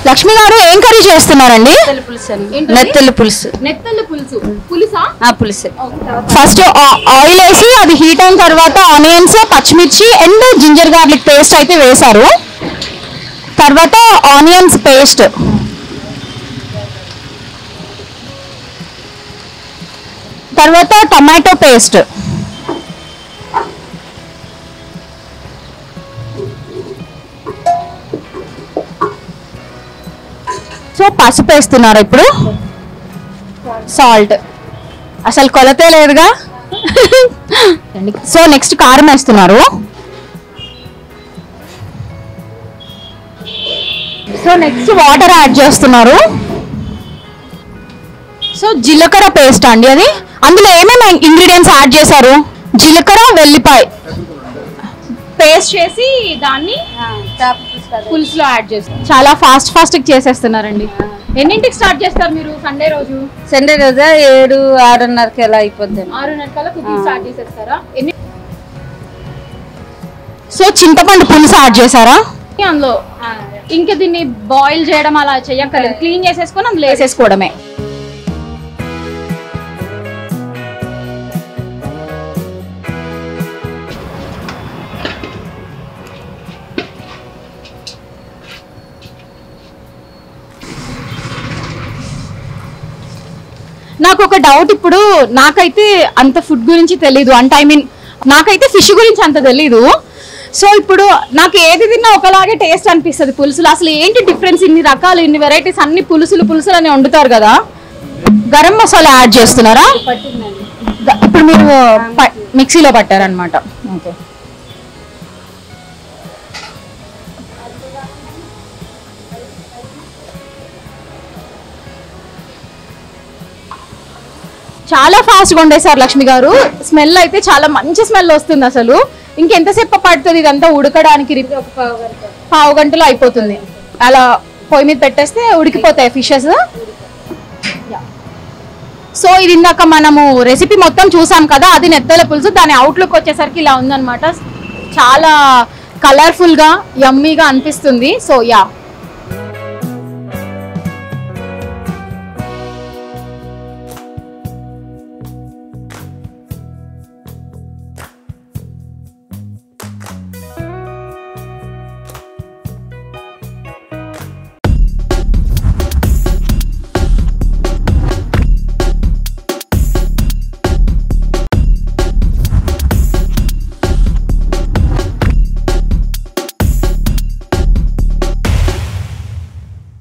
లక్ష్మి గారు ఏం కర్రీ చేస్తున్నారండి? నెత్తెల పులుసు. నెత్తెల పులుసు. పులుసా? పులుసు. ఫస్ట్ ఆయిల్ వేసి అది హీట్ అయిన తర్వాత ఆనియన్స్, పచ్చిమిర్చి అండ్ జింజర్ గార్లిక్ పేస్ట్ అయితే వేశారు. తర్వాత ఆనియన్స్ పేస్ట్, తర్వాత టమాటో పేస్ట్, సో పసుపు వేస్తున్నారు. ఇప్పుడు సాల్ట్, అసలు కొలతే లేదుగా. సో నెక్స్ట్ కారం వేస్తున్నారు. సో నెక్స్ట్ వాటర్ యాడ్ చేస్తున్నారు. సో జీలకర్ర పేస్ట్ అండి అది. అందులో ఏమేమి ఇంగ్రీడియంట్స్ యాడ్ చేశారు? జీలకర్ర, వెల్లిపాయ పేస్ట్ చేసి దాన్ని పులుసులో యాడ్ చేస్తారు. చాలా ఫాస్ట్ చేసేస్తున్నారండి. ఎన్నింటికి స్టార్ట్ చేస్తారు మీరు సండే రోజు? సండే రోజు 7-6:30కి ఎలా అయిపోద్ది. 6:30 కుకింగ్ స్టార్ట్ చేసేస్తారా? సో చింతపండు పులుసు యాడ్ చేశారా అందులో? ఇంకా దీన్ని బాయిల్ చేయడం అలా చెయ్యక్కర్లేదు, క్లీన్ చేసేసుకొని అందులో వేసేసుకోవడమే. నాకు ఒక డౌట్, ఇప్పుడు నాకైతే అంత ఫుడ్ గురించి తెలీదు, అంటే ఐ మీన్ నాకైతే ఫిష్ గురించి అంత తెలీదు. సో ఇప్పుడు నాకు ఏది తిన్నా ఒకలాగే టేస్ట్ అనిపిస్తుంది పులుసులు. అసలు ఏంటి డిఫరెన్స్? ఇన్ని రకాలు, ఇన్ని వెరైటీస్, అన్ని పులుసులు అని వండుతారు కదా. గరం మసాలా యాడ్ చేస్తున్నారా? ఇప్పుడు మీరు మిక్సీలో పట్టారనమాట. ఓకే. చాలా ఫాస్ట్గా వండేశారు లక్ష్మి గారు. స్మెల్ అయితే చాలా మంచి స్మెల్ వస్తుంది. అసలు ఇంకెంతసేపు పడుతుంది ఇదంతా ఉడకడానికి? పావు గంటలో అయిపోతుంది. అలా పొయ్యి మీద పెట్టేస్తే ఉడికిపోతాయి ఫిషెస్. సో ఇది ఇందాక మనము రెసిపీ మొత్తం చూసాం కదా, అది నెత్తెల పులుసు. దాని అవుట్లుక్ వచ్చేసరికి ఇలా ఉందన్నమాట. చాలా కలర్ఫుల్గా, యమ్మీగా అనిపిస్తుంది. So yeah.